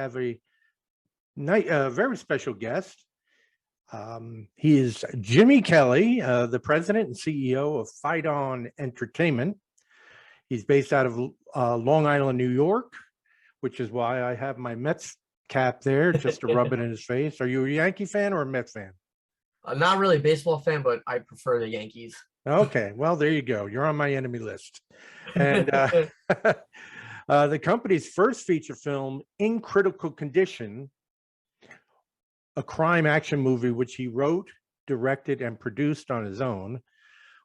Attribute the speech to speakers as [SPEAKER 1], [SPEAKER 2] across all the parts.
[SPEAKER 1] have a very special guest. He is Jimmy Kelly, the president and CEO of Fight On Entertainment. He's based out of Long Island, New York, which is why I have my Mets cap there just to rub it in his face. Are you a Yankee fan or a Mets fan?
[SPEAKER 2] Not really a baseball fan, but I prefer the Yankees.
[SPEAKER 1] Okay, well, there you go. You're on my enemy list. And the company's first feature film, In Critical Condition, a crime action movie which he wrote, directed, and produced on his own,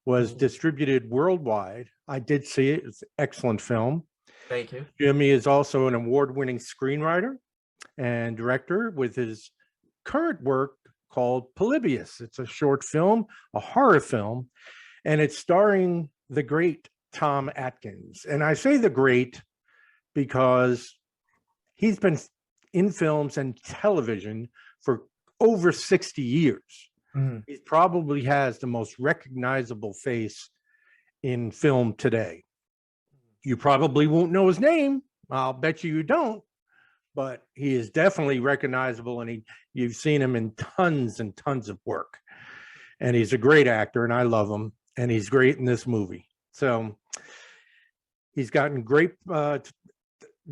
[SPEAKER 1] was distributed worldwide. I did see it. It's an excellent film.
[SPEAKER 2] Thank you.
[SPEAKER 1] Jimmy is also an award-winning screenwriter and director with his current work called Polybius. It's a short film, a horror film, and it's starring the great Tom Atkins. And I say the great because he's been in films and television for over 60 years. He probably has the most recognizable face in film today. You probably won't know his name. I'll bet you don't, but he is definitely recognizable, and you've seen him in tons and tons of work. And he's a great actor, and I love him, and he's great in this movie. So he's gotten great,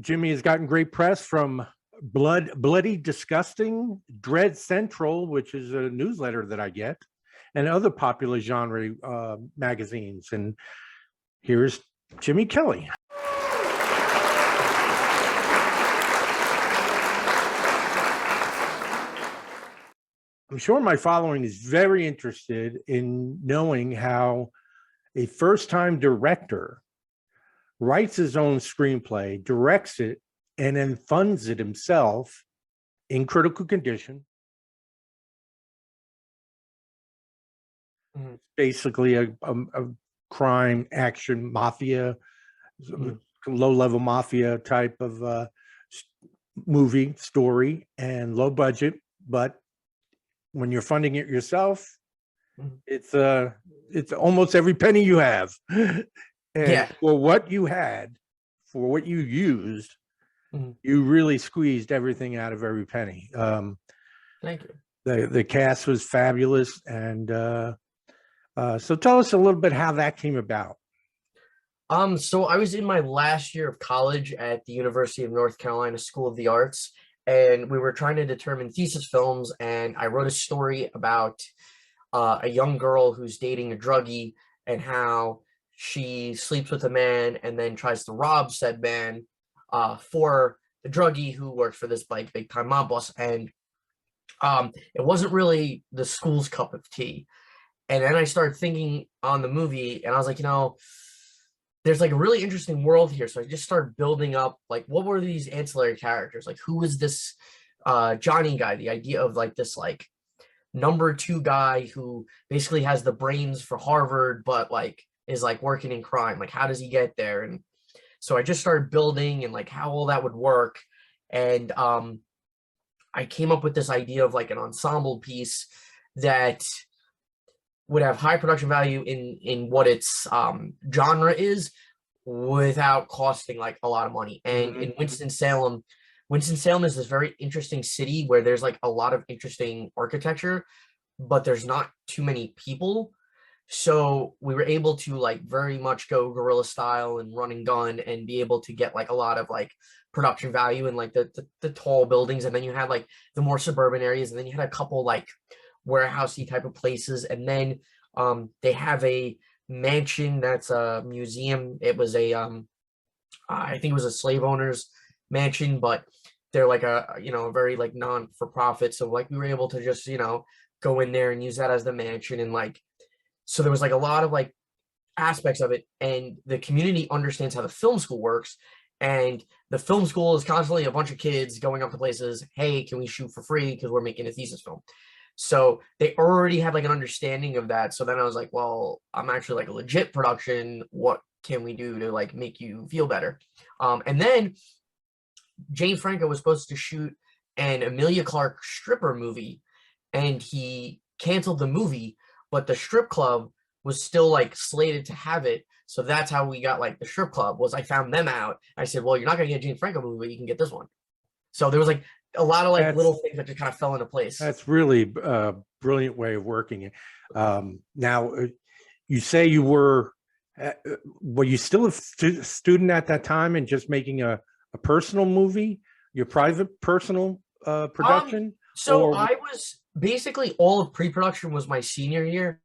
[SPEAKER 1] Jimmy has gotten great press from Bloody Disgusting, Dread Central, which is a newsletter that I get, and other popular genre magazines. And here's Jimmy Kelly. I'm sure my following is very interested in knowing how a first-time director writes his own screenplay, directs it, and then funds it himself in critical condition. It's basically a crime, action, mafia, low-level mafia type of movie story, and low budget. But when you're funding it yourself, it's almost every penny you have. And for what you had, for what you used, you really squeezed everything out of every penny.
[SPEAKER 2] Thank you.
[SPEAKER 1] The cast was fabulous. And so tell us a little bit how that came about.
[SPEAKER 2] So I was in my last year of college at the University of North Carolina School of the Arts, and we were trying to determine thesis films, and I wrote a story about a young girl who's dating a druggie and how she sleeps with a man and then tries to rob said man for the druggie who works for this like big time mob boss. And it wasn't really the school's cup of tea. And then I started thinking on the movie, and I was like, there's like a really interesting world here. So I just started building up, like, what were these ancillary characters? Like, who was this Johnny guy? The idea of like this like number 2 guy who basically has the brains for Harvard, but like is like working in crime. Like, how does he get there? And so I just started building and like how all that would work. And I came up with this idea of like an ensemble piece that would have high production value in what its genre is without costing like a lot of money. And in Winston-Salem is this very interesting city where there's like a lot of interesting architecture, but there's not too many people. So we were able to like very much go guerrilla style and run and gun and be able to get like a lot of like production value in like the tall buildings. And then you had like the more suburban areas, and then you had a couple like warehousey type of places. And then they have a mansion that's a museum. It was a I think it was a slave owner's mansion, but they're like a very like non-for-profit. So like we were able to just go in there and use that as the mansion. And like so there was like a lot of like aspects of it, and the community understands how the film school works. And the film school is constantly a bunch of kids going up to places, hey, can we shoot for free because we're making a thesis film? So they already had like an understanding of that. So then I was like, well, I'm actually like a legit production. What can we do to like make you feel better? And then Jane Franco was supposed to shoot an Emilia Clarke stripper movie, and he canceled the movie, but the strip club was still like slated to have it. So that's how we got like the strip club. Was I found them out. I said, well, you're not going to get a Jane Franco movie, but you can get this one. So there was like a lot of like
[SPEAKER 1] That's
[SPEAKER 2] little things that just kind of fell into place.
[SPEAKER 1] that's really a brilliant way of working it. Now, you say you were you still a student at that time and just making a personal movie, your private personal
[SPEAKER 2] Um,
[SPEAKER 1] production,
[SPEAKER 2] so
[SPEAKER 1] or
[SPEAKER 2] I was basically all of pre-production was my senior year,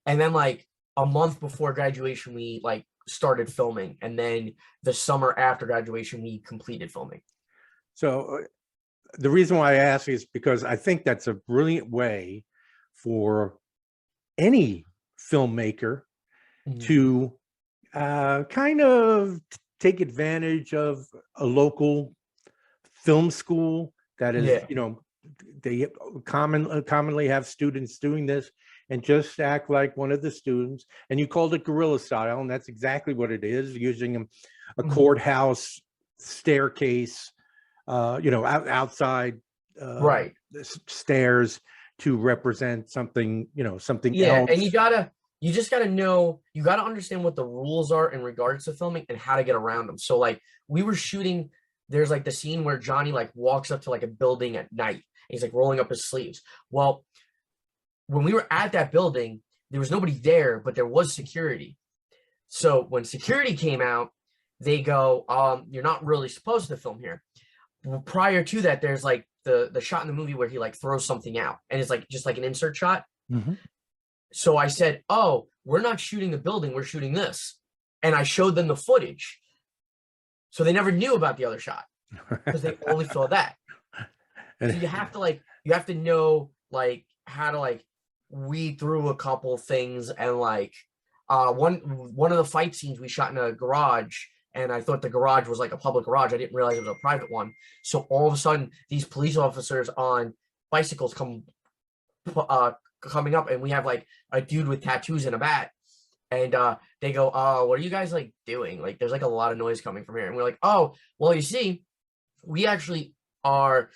[SPEAKER 2] and then like a month before graduation, we like started filming, and then the summer after graduation, we completed filming.
[SPEAKER 1] so? The reason why I ask is because I think that's a brilliant way for any filmmaker
[SPEAKER 2] Mhm.
[SPEAKER 1] to kind of take advantage of a local film school that is,
[SPEAKER 2] Yeah,
[SPEAKER 1] they commonly have students doing this, and just act like one of the students. And you called it guerrilla style, and that's exactly what it is, using a
[SPEAKER 2] mhm.
[SPEAKER 1] courthouse staircase, outside
[SPEAKER 2] Right.
[SPEAKER 1] the stairs to represent something, something
[SPEAKER 2] Yeah, and
[SPEAKER 1] else.
[SPEAKER 2] you just gotta know, you gotta understand what the rules are in regards to filming and how to get around them. So like we were shooting, there's like the scene where Johnny like walks up to like a building at night. And he's like rolling up his sleeves. Well, when we were at that building, there was nobody there, but there was security. So when security came out, they go, you're not really supposed to film here. Well, prior to that, there's like the shot in the movie where he like throws something out and it's like just like an insert shot.
[SPEAKER 1] Mhm.
[SPEAKER 2] So I said, "Oh, we're not shooting the building, we're shooting this." And I showed them the footage. So they never knew about the other shot because they only saw that. So
[SPEAKER 1] And
[SPEAKER 2] you have to know like how to like weed through a couple things and like one of the fight scenes we shot in a garage, and I thought the garage was like a public garage. I didn't realize it was a private one. So all of a sudden these police officers on bicycles uh coming up, and we have like a dude with tattoos and a bat, and they go, "Oh, what are you guys like doing? Like there's like a lot of noise coming from here." And we're like, "Oh, well, you see, we actually are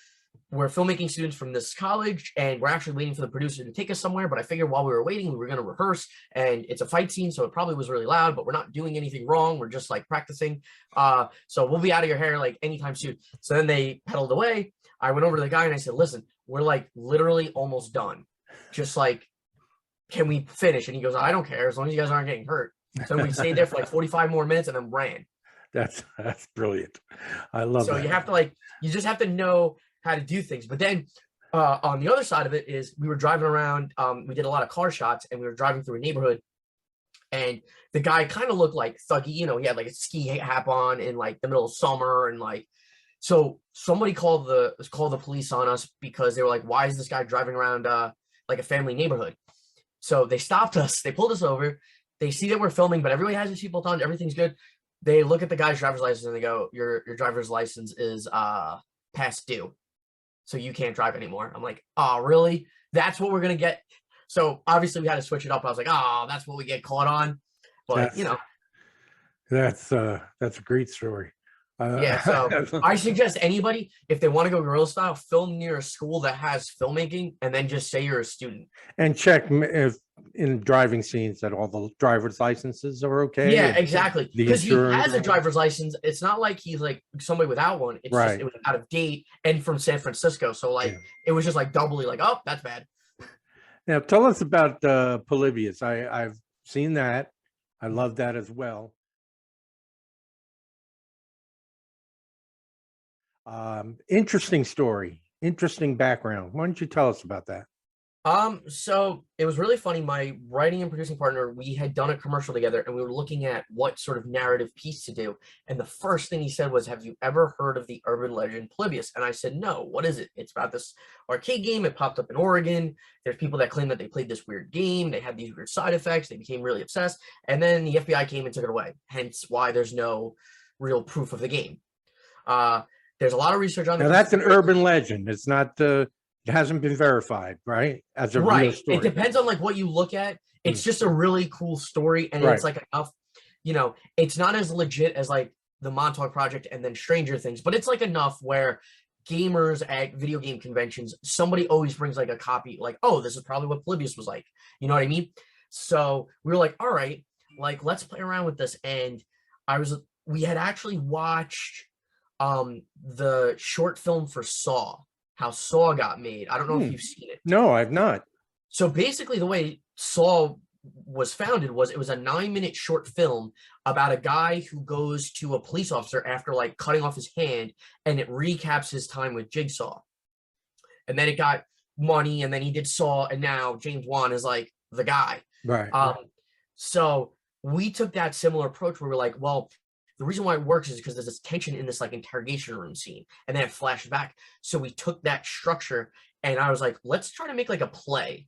[SPEAKER 2] we're filmmaking students from this college, and we're actually waiting for the producer to take us somewhere, but I figured while we were waiting we were going to rehearse, and it's a fight scene, so it probably was really loud, but we're not doing anything wrong, we're just like practicing, so we'll be out of your hair like anytime soon." So then they pedaled away. I went over to the guy and I said, "Listen, we're like literally almost done, just like, can we finish?" And he goes, "I don't care as long as you guys aren't getting hurt." So we stayed there for like 45 more minutes and then ran.
[SPEAKER 1] that's brilliant. I love
[SPEAKER 2] So
[SPEAKER 1] that.
[SPEAKER 2] you have to like, you just have to know how to do things. But then on the other side of it is we were driving around. We did a lot of car shots, and we were driving through a neighborhood, and the guy kind of looked like thuggy. He had like a ski hat on in like the middle of summer, and like, so somebody called the police on us because they were like, "Why is this guy driving around like a family neighborhood?" So they stopped us. They pulled us over. They see that we're filming, but everybody has their seatbelt on. Everything's good. They look at the guy's driver's license and they go, "Your driver's license is past due, so you can't drive anymore." I'm like, "Oh, really? That's what we're gonna get?" So obviously we had to switch it up. I was like, "Oh, that's what we get caught on." But
[SPEAKER 1] That's that's a great story.
[SPEAKER 2] yeah. So
[SPEAKER 1] Uh,
[SPEAKER 2] I suggest anybody, if they want to go guerrilla style, film near a school that has filmmaking, and then just say you're a student.
[SPEAKER 1] and check if in driving scenes that all the driver's licenses are okay,
[SPEAKER 2] Yeah,
[SPEAKER 1] and
[SPEAKER 2] exactly.
[SPEAKER 1] the
[SPEAKER 2] Because he
[SPEAKER 1] insurance.
[SPEAKER 2] has a driver's license. It's not like he's like somebody without one. It's just it
[SPEAKER 1] Right.
[SPEAKER 2] was out of date and from San Francisco. So
[SPEAKER 1] Yeah.
[SPEAKER 2] like it was just like doubly like, oh, that's bad.
[SPEAKER 1] Now tell us about Polybius. I've seen that. I love that as well. Interesting story, interesting background. Why don't you tell us about that?
[SPEAKER 2] So it was really funny. My writing and producing partner, we had done a commercial together and we were looking at what sort of narrative piece to do. And the first thing he said was, "Have you ever heard of the urban legend Polybius?" And I said, "No, what is it?" "It's about this arcade game. It popped up in Oregon. There's people that claim that they played this weird game. They had these weird side effects. They became really obsessed. And then the FBI came and took it away. Hence why there's no real proof of the game." Uh, there's a lot of research on the
[SPEAKER 1] Now that's an
[SPEAKER 2] conspiracy.
[SPEAKER 1] urban legend. It's not. It hasn't been verified, right? As a real
[SPEAKER 2] Right. It
[SPEAKER 1] story.
[SPEAKER 2] depends on like what you look at.
[SPEAKER 1] Mm,
[SPEAKER 2] It's just a really cool story, and it's
[SPEAKER 1] right.
[SPEAKER 2] like enough, it's not as legit as like the Montauk Project and then Stranger Things, but it's like enough where gamers at video game conventions, somebody always brings like a copy, like, "Oh, this is probably what Polybius was like." You know what I mean? So we were like, "All right, like let's play around with this." And I was we had actually watched the short film for Saw, how Saw got made. I don't know if you've seen it.
[SPEAKER 1] No, I've not.
[SPEAKER 2] So basically, the way Saw was founded was it was a 9-minute short film about a guy who goes to a police officer after like cutting off his hand, and it recaps his time with Jigsaw. And then it got money, and then he did Saw, and now James Wan is like the guy.
[SPEAKER 1] Right.
[SPEAKER 2] So we took that similar approach where we're like, well, the reason why it works is because there's this tension in this like interrogation room scene, and then it flashed back. So we took that structure, and I was like, let's try to make like a play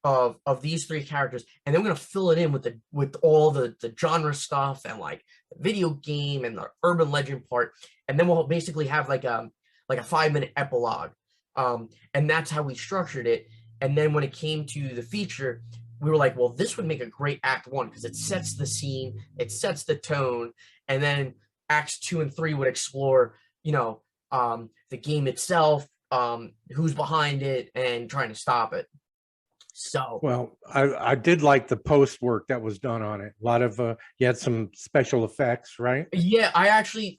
[SPEAKER 2] of these three characters, and then we're gonna fill it in with all the genre stuff and like the video game and the urban legend part, and then we'll basically have like a 5-minute epilogue. And that's how we structured it. And then when it came to the feature, we were like, well, this would make a great act 1 because it sets the scene, it sets the tone, and then acts 2 and 3 would explore, the game itself, who's behind it, and trying to stop it. So,
[SPEAKER 1] well, I did like the post work that was done on it. A lot of you had some special effects, right?
[SPEAKER 2] Yeah, I actually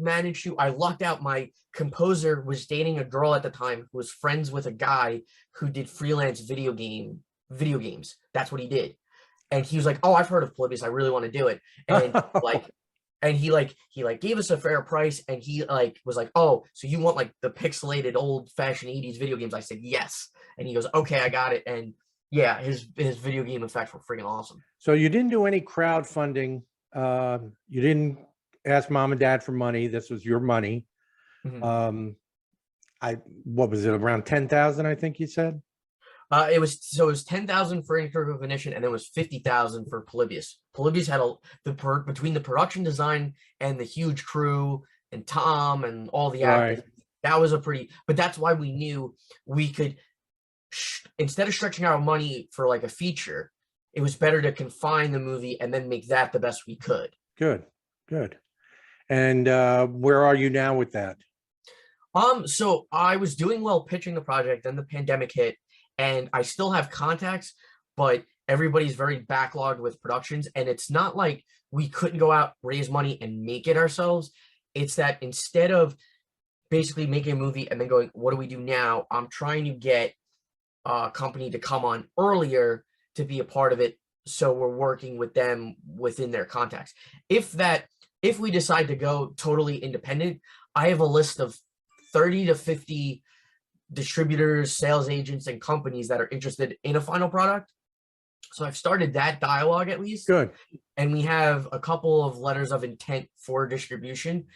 [SPEAKER 2] managed to. I lucked out. My composer was dating a girl at the time who was friends with a guy who did freelance video games. That's what he did, and he was like, "Oh, I've heard of Polybius. I really want to do it." And he gave us a fair price, and he was like, "Oh, so you want like the pixelated old fashioned 80s video games?" I said yes, and he goes, "Okay, I got it." And yeah, his video game effects were freaking awesome.
[SPEAKER 1] So you didn't do any crowdfunding. You didn't ask mom and dad for money. This was your money.
[SPEAKER 2] Mm-hmm.
[SPEAKER 1] What was it, around 10,000? I think you said.
[SPEAKER 2] It was 10,000 for Ink Recognition, and then it was 50,000 for Polybius. Polybius had between the production design and the huge crew and Tom and all the actors. Right. That was but that's why we knew we could, instead of stretching our money for like a feature, it was better to confine the movie and then make that the best we could.
[SPEAKER 1] Good. And where are you now with that?
[SPEAKER 2] So I was doing well pitching the project, then the pandemic hit, and I still have contacts, but everybody's very backlogged with productions, and it's not like we couldn't go out, raise money, and make it ourselves. It's that instead of basically making a movie and then going, what do we do now? I'm trying to get a company to come on earlier to be a part of it, so we're working with them within their contacts. If we decide to go totally independent, I have a list of 30 to 50 distributors, sales agents, and companies that are interested in a final product. So I've started that dialogue at least.
[SPEAKER 1] Good.
[SPEAKER 2] And we have a couple of letters of intent for distribution.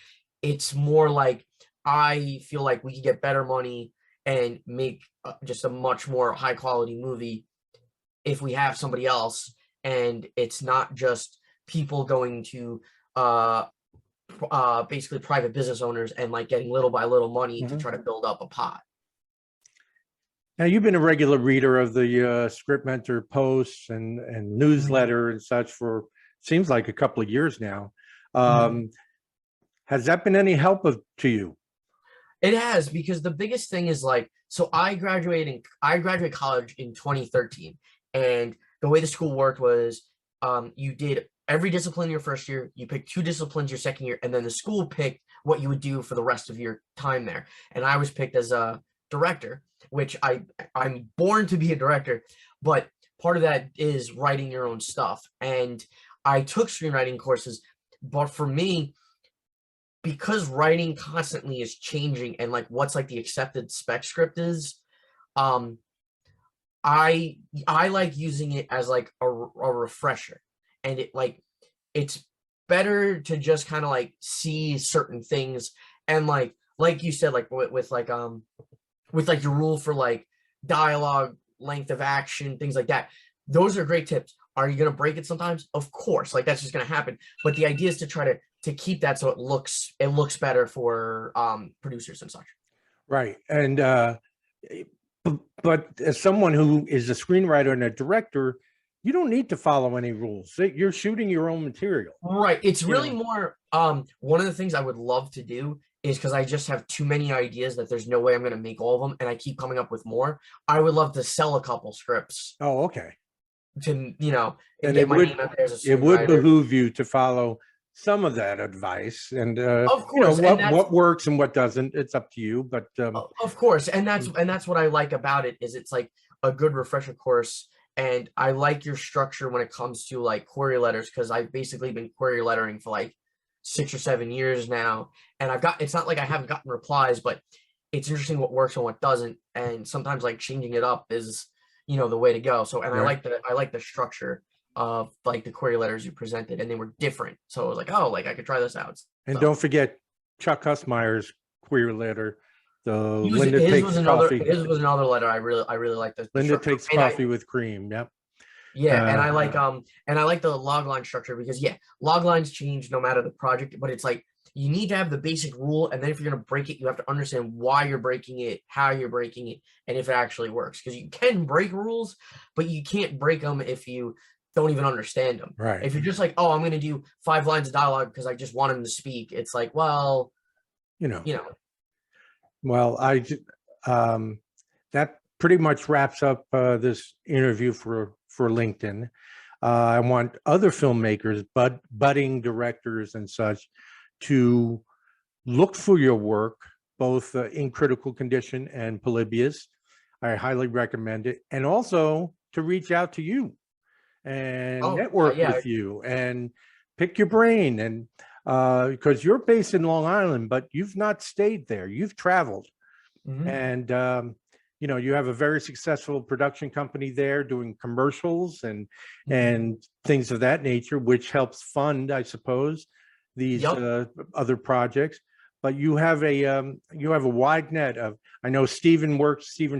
[SPEAKER 2] It's more like I feel like we could get better money and make just a much more high quality movie if we have somebody else, and it's not just people going to basically private business owners and like getting little by little money to try to build up a pot.
[SPEAKER 1] Now, you've been a regular reader of the Script Mentor posts and newsletter and such for, seems like, a couple of years now. Has that been any help to you?
[SPEAKER 2] It has, because the biggest thing is like, so I graduated college in 2013, and the way the school worked was you did every discipline your first year, you picked 2 disciplines your second year, and then the school picked what you would do for the rest of your time there. And I was picked as a director, which I'm born to be a director, but part of that is writing your own stuff. And I took screenwriting courses, but for me, because writing constantly is changing and like what's like the accepted spec script is, I like using it as like a refresher, and it's better to just kind of like see certain things, and like you said, like with your rule for like dialogue, length of action, things like that. Those are great tips. Are you going to break it sometimes? Of course, like that's just going to happen. But the idea is to try to keep that so it looks better for producers and such.
[SPEAKER 1] Right. And but as someone who is a screenwriter and a director, you don't need to follow any rules. You're shooting your own material.
[SPEAKER 2] Right. It's really more one of the things I would love to do is, because I just have too many ideas that there's no way I'm going to make all of them, and I keep coming up with more. I would love to sell a couple scripts.
[SPEAKER 1] Oh, okay.
[SPEAKER 2] To and
[SPEAKER 1] get my name out there as a screenwriter. It would behoove you to follow some of that advice, and
[SPEAKER 2] Of course, and that's
[SPEAKER 1] what works and what doesn't. It's up to you, but
[SPEAKER 2] of course, and that's what I like about it is it's like a good refresher course, and I like your structure when it comes to like query letters because I've basically been query lettering for like 6 or 7 years now, and it's not like I haven't gotten replies, but it's interesting what works and what doesn't, and sometimes like changing it up is the way to go. So, and
[SPEAKER 1] right.
[SPEAKER 2] I like the structure of like the query letters you presented, and they were different. So I was like, oh, like I could try this out.
[SPEAKER 1] And
[SPEAKER 2] So
[SPEAKER 1] don't forget Chuck Hussmeyer's query letter. The Linda
[SPEAKER 2] his
[SPEAKER 1] takes
[SPEAKER 2] was another
[SPEAKER 1] coffee.
[SPEAKER 2] his was another letter I really like the
[SPEAKER 1] Linda
[SPEAKER 2] structure.
[SPEAKER 1] takes
[SPEAKER 2] And
[SPEAKER 1] coffee with cream. Yep.
[SPEAKER 2] yeah, and I like the log line structure because log lines change no matter the project, but it's like you need to have the basic rule, and then if you're gonna break it, you have to understand why you're breaking it, how you're breaking it, and if it actually works. Because you can break rules, but you can't break them if you don't even understand them.
[SPEAKER 1] Right.
[SPEAKER 2] If you're just like, oh, I'm gonna do 5 lines of dialogue because I just want him to speak, it's like, well,
[SPEAKER 1] Well, that pretty much wraps up this interview for LinkedIn. I want other filmmakers, budding directors and such, to look for your work, both in Critical Condition and Polybius. I highly recommend it. And also to reach out to you and network with you and pick your brain. And because you're based in Long Island, but you've not stayed there. You've traveled.
[SPEAKER 2] Mhm.
[SPEAKER 1] And you have a very successful production company there doing commercials and things of that nature, which helps fund, I suppose, these other projects. But you have a wide net of. I know Stephen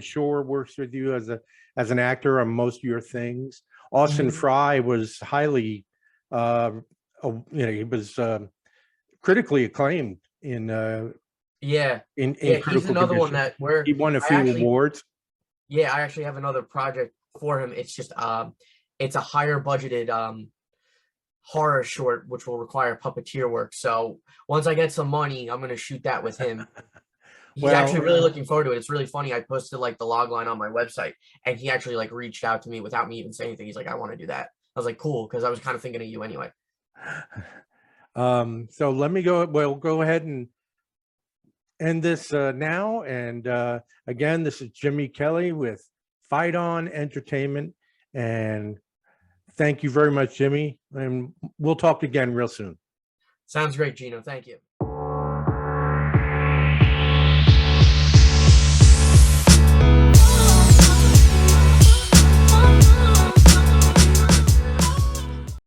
[SPEAKER 1] Shore works with you as an actor on most of your things. Austin Fry was highly, he was critically acclaimed in
[SPEAKER 2] he's
[SPEAKER 1] Critical
[SPEAKER 2] another one
[SPEAKER 1] Condition.
[SPEAKER 2] where
[SPEAKER 1] He won a few awards.
[SPEAKER 2] I actually have another project for him. It's just it's a higher budgeted horror short which will require puppeteer work. So once I get some money, I'm gonna shoot that with him. He's actually really looking forward to it. It's really funny. I posted like the log line on my website, and he actually like reached out to me without me even saying anything. He's like, I want to do that. I was like, cool, because I was kind of thinking of you anyway.
[SPEAKER 1] So let me go. We'll go ahead and end this now. And again, this is Jimmy Kelly with Fight On Entertainment. And thank you very much, Jimmy. And we'll talk again real soon.
[SPEAKER 2] Sounds great, Gino. Thank you.